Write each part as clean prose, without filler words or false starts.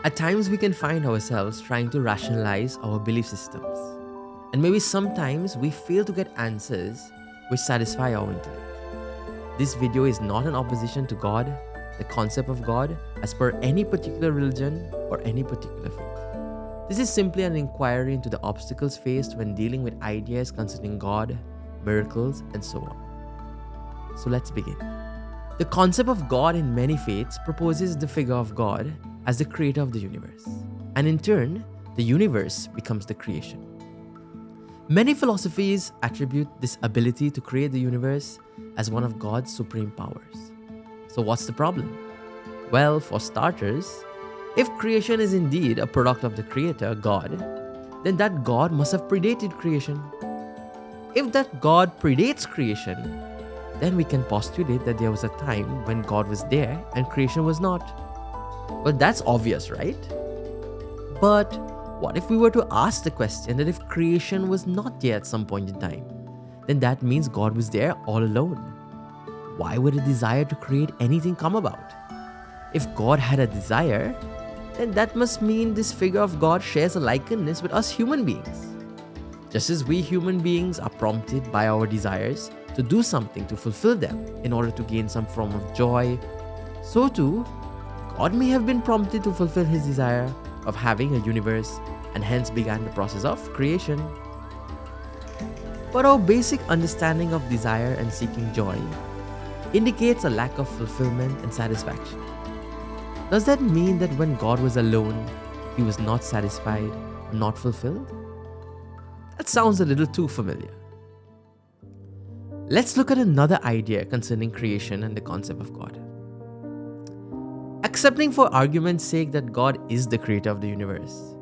At times, we can find ourselves trying to rationalize our belief systems. And maybe sometimes we fail to get answers which satisfy our intellect. This video is not an opposition to God, the concept of God, as per any particular religion or any particular faith. This is simply an inquiry into the obstacles faced when dealing with ideas concerning God, miracles, and so on. So let's begin. The concept of God in many faiths proposes the figure of God as the creator of the universe, and in turn, the universe becomes the creation. Many philosophies attribute this ability to create the universe as one of God's supreme powers. So what's the problem? Well, for starters, if creation is indeed a product of the creator, God, then that God must have predated creation. If that God predates creation, then we can postulate that there was a time when God was there and creation was not. Well, that's obvious, right? But what if we were to ask the question that if creation was not there at some point in time, then that means God was there all alone. Why would a desire to create anything come about? If God had a desire, then that must mean this figure of God shares a likeness with us human beings. Just as we human beings are prompted by our desires to do something to fulfill them in order to gain some form of joy, so too, God may have been prompted to fulfill his desire of having a universe and hence began the process of creation. But our basic understanding of desire and seeking joy indicates a lack of fulfillment and satisfaction. Does that mean that when God was alone, he was not satisfied or not fulfilled? That sounds a little too familiar. Let's look at another idea concerning creation and the concept of God. Accepting for argument's sake that God is the creator of the universe,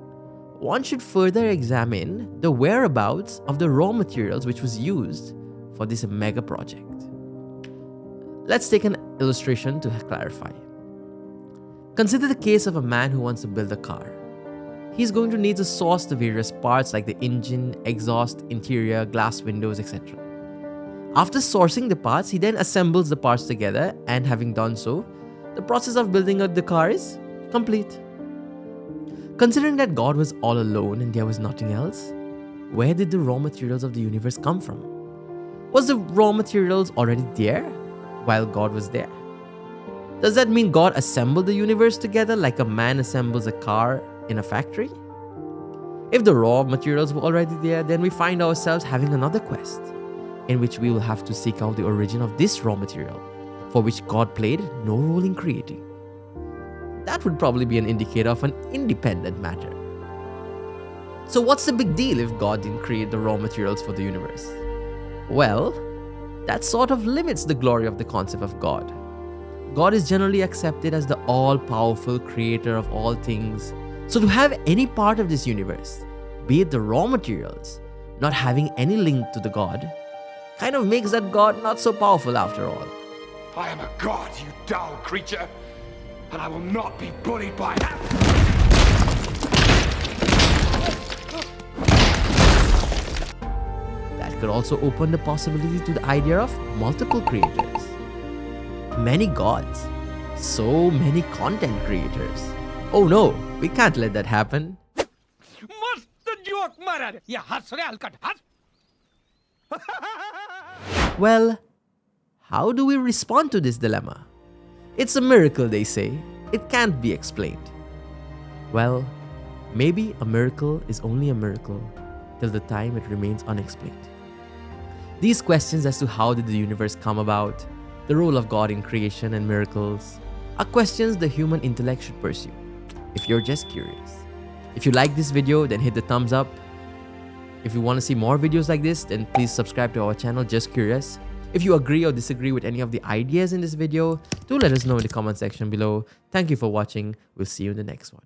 one should further examine the whereabouts of the raw materials which was used for this mega project. Let's take an illustration to clarify. Consider the case of a man who wants to build a car. He's going to need to source the various parts like the engine, exhaust, interior, glass windows, etc. After sourcing the parts, he then assembles the parts together, and having done so, the process of building the car is complete. Considering that God was all alone and there was nothing else, where did the raw materials of the universe come from? Was the raw materials already there while God was there? Does that mean God assembled the universe together like a man assembles a car in a factory? If the raw materials were already there, then we find ourselves having another quest, in which we will have to seek out the origin of this raw material, for which God played no role in creating. That would probably be an indicator of an independent matter. So what's the big deal if God didn't create the raw materials for the universe? Well, that sort of limits the glory of the concept of God. God is generally accepted as the all-powerful creator of all things. So to have any part of this universe, be it the raw materials, not having any link to the God, kind of makes that God not so powerful after all. I am a god, you dull creature, and I will not be bullied by that. That could also open the possibility to the idea of multiple creators. Many gods, so many content creators. Oh no, we can't let that happen. Well, how do we respond to this dilemma? It's a miracle, they say. It can't be explained. Well, maybe a miracle is only a miracle till the time it remains unexplained. These questions as to how did the universe come about, the role of God in creation and miracles, are questions the human intellect should pursue, if you're just curious. If you like this video, then hit the thumbs up. If you want to see more videos like this, then please subscribe to our channel, Just Curious. If you agree or disagree with any of the ideas in this video, do let us know in the comment section below. Thank you for watching. We'll see you in the next one.